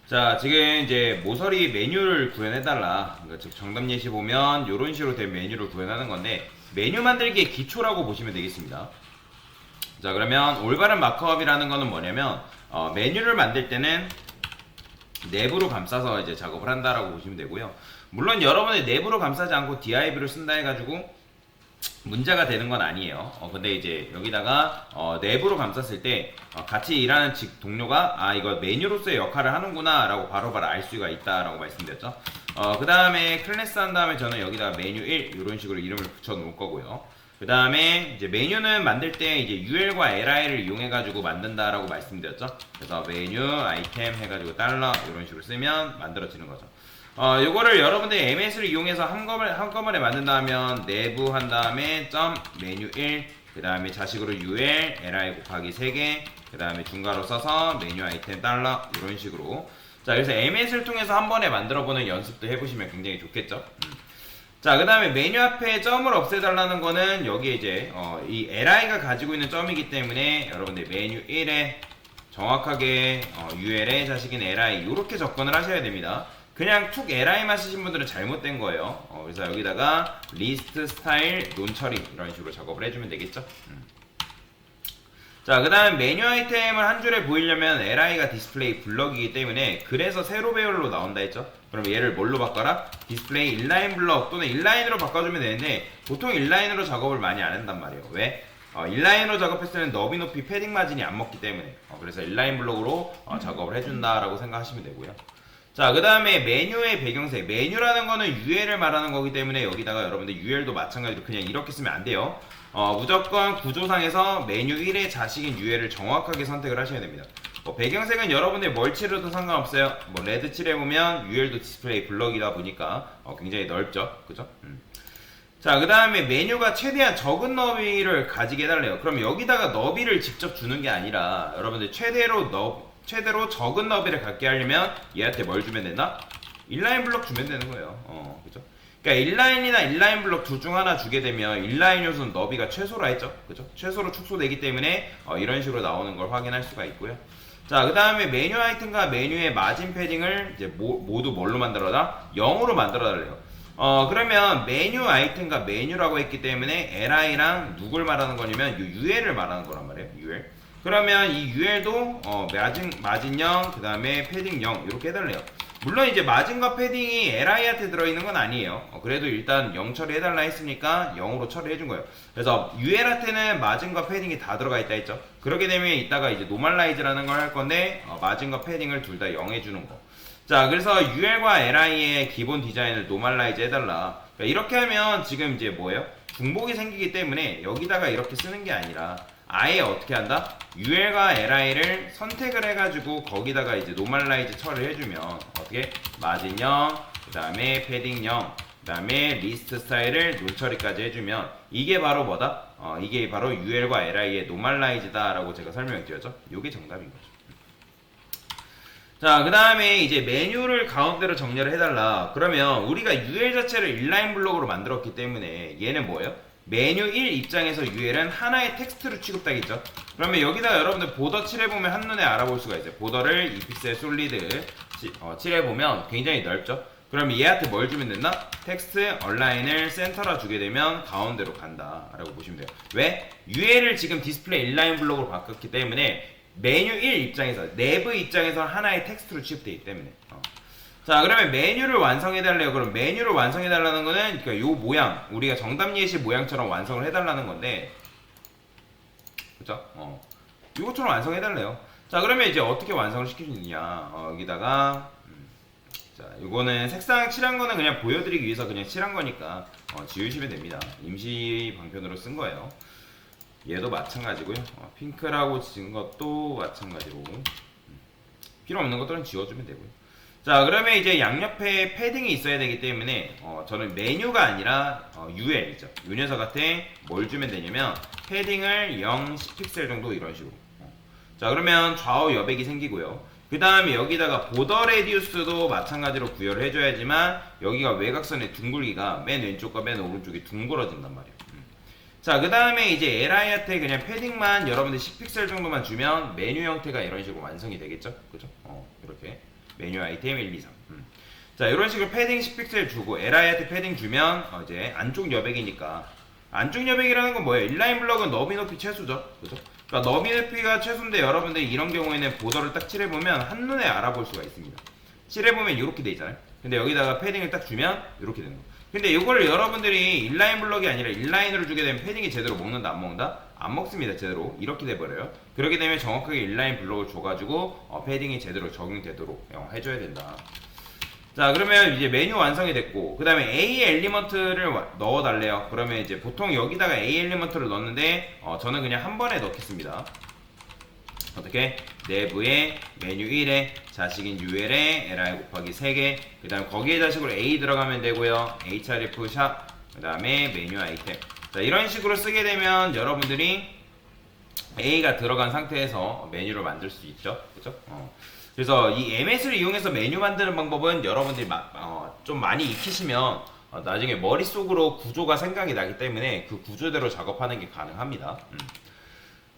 자, 지금 이제 모서리 메뉴를 구현해달라. 그러니까 즉 정답 예시 보면 이런 식으로 된 메뉴를 구현하는 건데 메뉴 만들기의 기초라고 보시면 되겠습니다. 자, 그러면 올바른 마크업이라는 거는 뭐냐면 메뉴를 만들 때는 내부로 감싸서 이제 작업을 한다라고 보시면 되고요. 물론 여러분이 내부로 감싸지 않고 div를 쓴다 해가지고 문제가 되는 건 아니에요. 근데 이제 여기다가 내부로 감쌌을 때 같이 일하는 직 동료가 이거 메뉴로서의 역할을 하는구나 라고 바로바로 알 수가 있다라고 말씀드렸죠. 그 다음에 클래스 한 다음에 저는 여기다가 메뉴 1 이런 식으로 이름을 붙여 놓을 거고요. 그 다음에 이제 메뉴는 만들 때 이제 UL과 LI를 이용해 가지고 만든다라고 말씀드렸죠. 그래서 메뉴 아이템 해가지고 달러 이런 식으로 쓰면 만들어지는 거죠. 요거를 여러분들이 MS를 이용해서 한꺼번에 만든다면 내부 한 다음에 점 메뉴 1 그 다음에 자식으로 UL LI 곱하기 3개 그 다음에 중괄호 써서 메뉴 아이템 달러 이런 식으로. 자, 그래서 MS를 통해서 한 번에 만들어보는 연습도 해보시면 굉장히 좋겠죠. 자, 그 다음에 메뉴 앞에 점을 없애달라는 거는 여기에 이제 이 LI가 가지고 있는 점이기 때문에 여러분들 메뉴 1에 정확하게 UL의 자식인 LI 이렇게 접근을 하셔야 됩니다. 그냥 툭 LI만 쓰신 분들은 잘못된 거예요. 그래서 여기다가 리스트 스타일 논 처리 이런 식으로 작업을 해주면 되겠죠. 자, 그 다음 메뉴 아이템을 한 줄에 보이려면 LI가 디스플레이 블럭이기 때문에 그래서 세로 배열로 나온다 했죠. 그럼 얘를 뭘로 바꿔라? 디스플레이 인라인 블럭 또는 인라인으로 바꿔주면 되는데 보통 인라인으로 작업을 많이 안 한단 말이에요. 왜? 인라인으로 작업했을 때는 너비 높이 패딩 마진이 안 먹기 때문에 그래서 인라인 블럭으로 작업을 해준다라고 생각하시면 되고요. 자, 그 다음에 메뉴의 배경색. 메뉴라는 거는 UL을 말하는 거기 때문에 여기다가 여러분들 UL도 마찬가지로 그냥 이렇게 쓰면 안 돼요. 무조건 구조상에서 메뉴 1의 자식인 UL을 정확하게 선택을 하셔야 됩니다. 배경색은 여러분들 뭘 칠해도 상관없어요. 레드 칠해보면 UL도 디스플레이 블럭이다 보니까 굉장히 넓죠. 그죠? 자, 그 다음에 메뉴가 최대한 적은 너비를 가지게 해달래요. 그럼 여기다가 너비를 직접 주는 게 아니라 여러분들 최대로 적은 너비를 갖게 하려면 얘한테 뭘 주면 되나? 인라인 블럭 주면 되는 거예요. 그죠? 그러니까 인라인이나 인라인 블럭 둘 중 하나 주게 되면 인라인 요소는 너비가 최소라 했죠? 그죠? 최소로 축소되기 때문에 이런 식으로 나오는 걸 확인할 수가 있고요. 자, 그 다음에 메뉴 아이템과 메뉴의 마진 패딩을 이제 모두 뭘로 만들어라? 0으로 만들어 달래요. 그러면 메뉴 아이템과 메뉴라고 했기 때문에 LI랑 누굴 말하는 거냐면 UL을 말하는 거란 말이에요. UL. 그러면 이 UL도 마진 0, 그 다음에 패딩 0 이렇게 해달래요. 물론 이제 마진과 패딩이 LI한테 들어있는 건 아니에요. 그래도 일단 0 처리해달라 했으니까 0으로 처리해준 거예요. 그래서 UL한테는 마진과 패딩이 다 들어가 있다 했죠. 그렇게 되면 이따가 이제 노멀라이즈라는 걸 할 건데 마진과 패딩을 둘 다 0 해주는 거. 자, 그래서 UL과 LI의 기본 디자인을 노멀라이즈 해달라. 그러니까 이렇게 하면 지금 이제 뭐예요? 중복이 생기기 때문에 여기다가 이렇게 쓰는 게 아니라 아예 어떻게 한다? UL과 LI를 선택을 해가지고 거기다가 이제 노멀라이즈 처리를 해주면 어떻게? 마진 0, 그 다음에 패딩 0, 그 다음에 리스트 스타일을 논 처리까지 해주면 이게 바로 뭐다? 이게 바로 UL과 LI의 노멀라이즈다 라고 제가 설명을 드렸죠. 이게 정답인 거죠. 자, 그 다음에 이제 메뉴를 가운데로 정렬을 해달라. 그러면 우리가 UL 자체를 인라인 블록으로 만들었기 때문에 얘는 뭐예요? 메뉴 1 입장에서 UL은 하나의 텍스트로 취급되겠죠. 그러면 여기다가 여러분들 보더 칠해보면 한눈에 알아볼 수가 있어요. 보더를 2픽셀 솔리드 칠해보면 굉장히 넓죠. 그러면 얘한테 뭘 주면 된다? 텍스트 얼라인을 센터로 주게 되면 가운데로 간다 라고 보시면 돼요. 왜? UL을 지금 디스플레이 인라인 블록으로 바꿨기 때문에 메뉴 1 입장에서 내부 입장에서 하나의 텍스트로 취급되기 때문에 자, 그러면 메뉴를 완성해달래요. 그럼 메뉴를 완성해달라는 거는 그러니까 요 모양 우리가 정답 예시 모양처럼 완성을 해달라는 건데 그죠? 이것처럼 완성해달래요. 자, 그러면 이제 어떻게 완성을 시켜주느냐 여기다가 자, 요거는 색상 칠한 거는 그냥 보여드리기 위해서 그냥 칠한 거니까 지우시면 됩니다. 임시 방편으로 쓴 거예요. 얘도 마찬가지고요. 핑크라고 지은 것도 마찬가지로 필요 없는 것들은 지워주면 되고요. 자, 그러면 이제 양옆에 패딩이 있어야 되기 때문에 저는 메뉴가 아니라 UL이죠. 이 녀석한테 뭘 주면 되냐면 패딩을 0, 10픽셀 정도 이런 식으로. 자, 그러면 좌우 여백이 생기고요. 그 다음에 여기다가 보더 레디우스도 마찬가지로 구현을 해줘야지만 여기가 외곽선의 둥글기가 맨 왼쪽과 맨 오른쪽이 둥그러진단 말이에요. 자, 그 다음에 이제 LI한테 그냥 패딩만 여러분들 10픽셀 정도만 주면 메뉴 형태가 이런 식으로 완성이 되겠죠? 그죠? 이렇게. 메뉴 아이템 1, 2, 3. 자, 이런 식으로 패딩 10픽셀 주고 LI한테 패딩 주면 이제 안쪽 여백이니까, 안쪽 여백이라는 건 뭐예요? 인라인 블럭은 너비 높이 최소죠, 그죠? 그러니까 너비 높이가 최소인데 여러분들 이런 경우에는 보더를 딱 칠해보면 한눈에 알아볼 수가 있습니다. 칠해보면 이렇게 돼 있잖아요. 근데 여기다가 패딩을 딱 주면 이렇게 되는 거예요. 근데 이거를 여러분들이 인라인 블럭이 아니라 인라인으로 주게 되면 패딩이 제대로 먹는다 안 먹는다? 안 먹습니다. 제대로 이렇게 돼버려요. 그렇게 되면 정확하게 인라인 블럭을 줘가지고 패딩이 제대로 적용되도록 해줘야 된다. 자, 그러면 이제 메뉴 완성이 됐고, 그 다음에 A 엘리먼트를 넣어달래요. 그러면 이제 보통 여기다가 A 엘리먼트를 넣는데 저는 그냥 한 번에 넣겠습니다. 어떻게? 내부에 메뉴 1에 자식인 UL에 li 곱하기 3개, 그 다음에 거기에 자식으로 A 들어가면 되고요. href 샵, 그 다음에 메뉴 아이템. 자, 이런 식으로 쓰게 되면 여러분들이 A가 들어간 상태에서 메뉴를 만들 수 있죠. 그죠? 그래서 이 MS를 이용해서 메뉴 만드는 방법은 여러분들이 좀 많이 익히시면 나중에 머릿속으로 구조가 생각이 나기 때문에 그 구조대로 작업하는 게 가능합니다.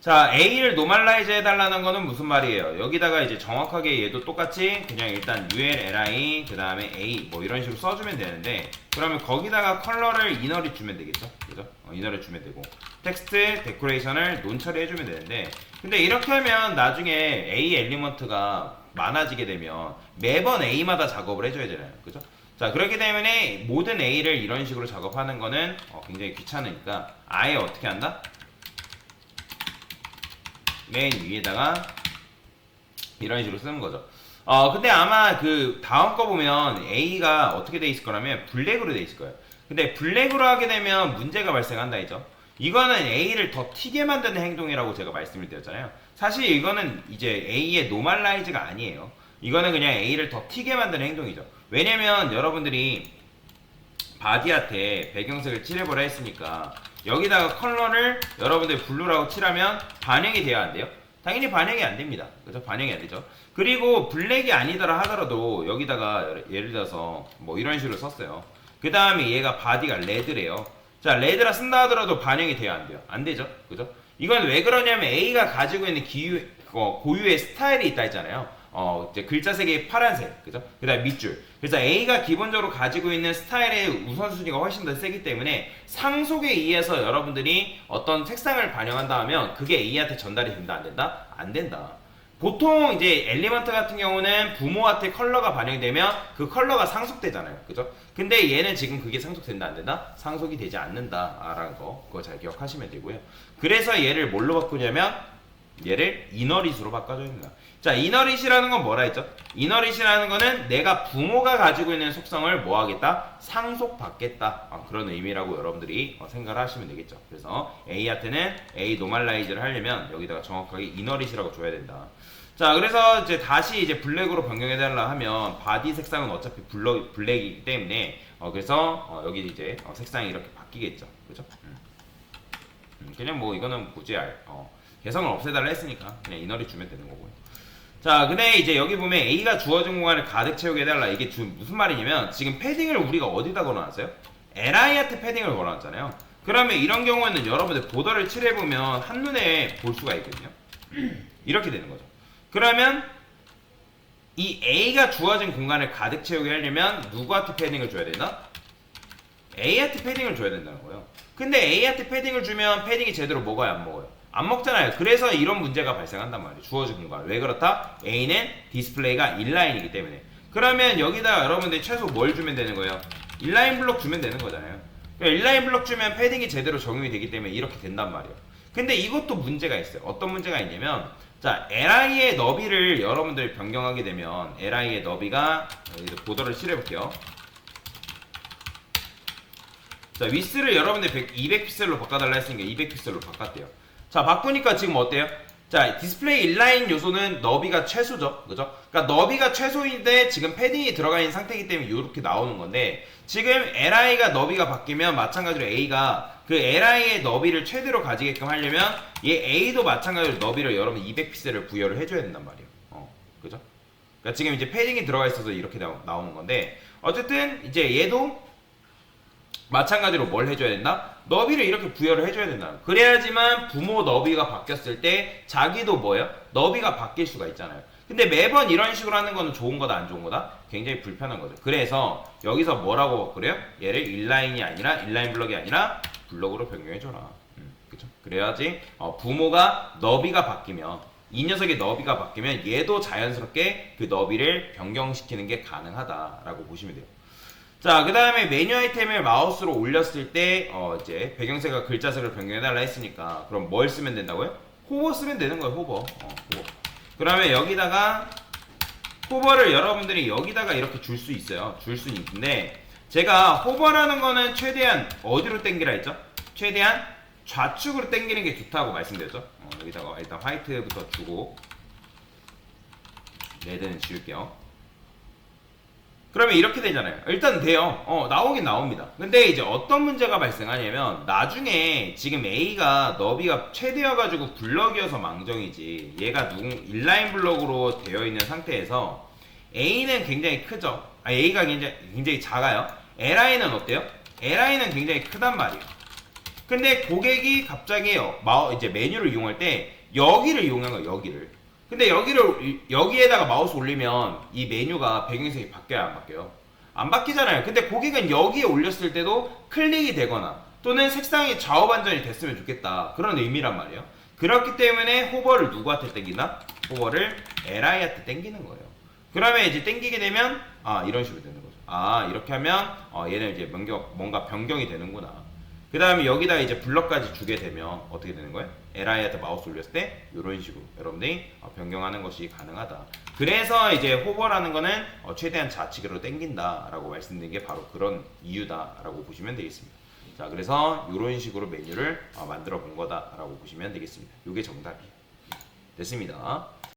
자, A를 노멀라이즈 해달라는 거는 무슨 말이에요? 여기다가 이제 정확하게 얘도 똑같이 그냥 일단 ULLI 그 다음에 A 뭐 이런 식으로 써주면 되는데, 그러면 거기다가 컬러를 이너리 주면 되겠죠? 그죠? 이너리 주면 되고, 텍스트, 데코레이션을 논 처리해주면 되는데, 근데 이렇게 하면 나중에 A 엘리먼트가 많아지게 되면 매번 A마다 작업을 해줘야 되잖아요. 그죠? 자, 그렇기 때문에 모든 A를 이런 식으로 작업하는 거는 굉장히 귀찮으니까 아예 어떻게 한다? 맨 위에다가 이런 식으로 쓰는 거죠. 근데 아마 그 다음 거 보면 A가 어떻게 돼 있을 거라면 블랙으로 돼 있을 거예요. 근데 블랙으로 하게 되면 문제가 발생한다 했죠. 이거는 A를 더 튀게 만드는 행동이라고 제가 말씀을 드렸잖아요. 사실 이거는 이제 A의 노멀라이즈가 아니에요. 이거는 그냥 A를 더 튀게 만드는 행동이죠. 왜냐면 여러분들이 바디한테 배경색을 칠해보라 했으니까 여기다가 컬러를 여러분들 블루라고 칠하면 반영이 돼야 안 돼요? 당연히 반영이 안 됩니다. 그죠? 반영이 안 되죠. 그리고 블랙이 아니더라 하더라도 여기다가 예를 들어서 뭐 이런 식으로 썼어요. 그 다음에 얘가 바디가 레드래요. 자, 레드라 쓴다 하더라도 반영이 돼야 안 돼요? 안 되죠? 그죠? 이건 왜 그러냐면 A가 가지고 있는 고유의 스타일이 있다 했잖아요. 이제 글자 색이 파란색, 그죠? 그 다음에 밑줄. 그래서 A가 기본적으로 가지고 있는 스타일의 우선순위가 훨씬 더 세기 때문에 상속에 의해서 여러분들이 어떤 색상을 반영한다 하면 그게 A한테 전달이 된다, 안 된다? 안 된다. 보통 이제 엘리먼트 같은 경우는 부모한테 컬러가 반영되면 그 컬러가 상속되잖아요. 그죠? 근데 얘는 지금 그게 상속된다, 안 된다? 상속이 되지 않는다. 라는 거. 그거 잘 기억하시면 되고요. 그래서 얘를 뭘로 바꾸냐면 얘를 이너릿으로 바꿔줘야 됩니다. 자, 이너릿이라는 건 뭐라 했죠? 이너릿이라는 거는 내가 부모가 가지고 있는 속성을 뭐 하겠다? 상속받겠다. 그런 의미라고 여러분들이 생각을 하시면 되겠죠. 그래서 A한테는 A 노멀라이즈를 하려면 여기다가 정확하게 이너릿이라고 줘야 된다. 자, 그래서 이제 다시 이제 블랙으로 변경해달라 하면 바디 색상은 어차피 블랙이기 때문에 그래서 여기 이제 색상이 이렇게 바뀌겠죠. 그죠? 그냥 뭐 이거는 굳이 개성을 없애달라 했으니까 그냥 이너릿 주면 되는 거고요. 자, 근데 이제 여기 보면 A가 주어진 공간을 가득 채우게 해달라. 이게 무슨 말이냐면 지금 패딩을 우리가 어디다 걸어놨어요? LI한테 패딩을 걸어놨잖아요. 그러면 이런 경우에는 여러분들 보더를 칠해보면 한눈에 볼 수가 있거든요. 이렇게 되는 거죠. 그러면 이 A가 주어진 공간을 가득 채우게 하려면 누구한테 패딩을 줘야 되나? A한테 패딩을 줘야 된다는 거예요. 근데 A한테 패딩을 주면 패딩이 제대로 먹어요, 안 먹어요? 안 먹잖아요. 그래서 이런 문제가 발생한단 말이에요. 주어진 공간. 왜 그렇다? A는 디스플레이가 인라인이기 때문에. 그러면 여기다 여러분들이 최소 뭘 주면 되는 거예요? 인라인 블록 주면 되는 거잖아요. 그러니까 인라인 블록 주면 패딩이 제대로 적용이 되기 때문에 이렇게 된단 말이에요. 근데 이것도 문제가 있어요. 어떤 문제가 있냐면, 자, LI의 너비를 여러분들이 변경하게 되면 LI의 너비가 보더를 칠해볼게요. 자, 위스를 여러분들 200픽셀로 바꿔달라 했으니까 200픽셀로 바꿨대요. 자, 바꾸니까 지금 어때요? 자, 디스플레이 인라인 요소는 너비가 최소죠. 그죠? 그러니까 너비가 최소인데 지금 패딩이 들어가 있는 상태이기 때문에 이렇게 나오는 건데, 지금 LI가 너비가 바뀌면 마찬가지로 A가 그 LI의 너비를 최대로 가지게끔 하려면 얘 A도 마찬가지로 너비를 여러분 200픽셀을 부여를 해줘야 된단 말이에요. 그죠? 그러니까 지금 이제 패딩이 들어가 있어서 이렇게 나오는 건데, 어쨌든 이제 얘도 마찬가지로 뭘 해줘야 된다? 너비를 이렇게 부여를 해줘야 된다. 그래야지만 부모 너비가 바뀌었을 때 자기도 뭐예요? 너비가 바뀔 수가 있잖아요. 근데 매번 이런 식으로 하는 거는 좋은 거다 안 좋은 거다? 굉장히 불편한 거죠. 그래서 여기서 뭐라고 그래요? 얘를 인라인이 아니라 인라인 블럭이 아니라 블럭으로 변경해줘라. 그쵸? 그래야지 부모가 너비가 바뀌면 이 녀석의 너비가 바뀌면 얘도 자연스럽게 그 너비를 변경시키는 게 가능하다라고 보시면 돼요. 자, 그 다음에 메뉴 아이템을 마우스로 올렸을 때 이제 배경색과 글자색을 변경해달라 했으니까 그럼 뭘 쓰면 된다고요? 호버 쓰면 되는 거예요. 호버. 호버. 그러면 여기다가 호버를 여러분들이 여기다가 이렇게 줄 수 있어요. 줄 수는 있는데 제가 호버라는 거는 최대한 어디로 당기라 했죠? 최대한 좌측으로 당기는 게 좋다고 말씀드렸죠. 여기다가 일단 화이트부터 주고 레드는 지울게요. 그러면 이렇게 되잖아요. 일단 돼요. 나오긴 나옵니다. 근데 이제 어떤 문제가 발생하냐면 나중에 지금 A가 너비가 최대여가지고 블럭이어서 망정이지 얘가 인라인 블럭으로 되어 있는 상태에서 A는 굉장히 크죠. A가 굉장히 작아요. LI는 어때요? LI는 굉장히 크단 말이에요. 근데 고객이 갑자기 이제 메뉴를 이용할 때 여기를 이용한 거예요. 여기를. 근데 여기에다가 마우스 올리면 이 메뉴가 배경색이 바뀌어요, 안 바뀌어요? 안 바뀌잖아요. 근데 고객은 여기에 올렸을 때도 클릭이 되거나 또는 색상이 좌우 반전이 됐으면 좋겠다. 그런 의미란 말이에요. 그렇기 때문에 호버를 누구한테 땡기나? 호버를 LI한테 땡기는 거예요. 그러면 이제 땡기게 되면 이런 식으로 되는 거죠. 이렇게 하면 얘는 이제 뭔가 변경이 되는구나. 그 다음에 여기다 이제 블럭까지 주게 되면 어떻게 되는 거예요? LI한테 마우스 올렸을 때 이런 식으로 여러분들이 변경하는 것이 가능하다. 그래서 이제 호버라는 거는 최대한 좌측으로 당긴다 라고 말씀드린 게 바로 그런 이유다 라고 보시면 되겠습니다. 자, 그래서 이런 식으로 메뉴를 만들어 본 거다 라고 보시면 되겠습니다. 이게 정답이에요. 됐습니다.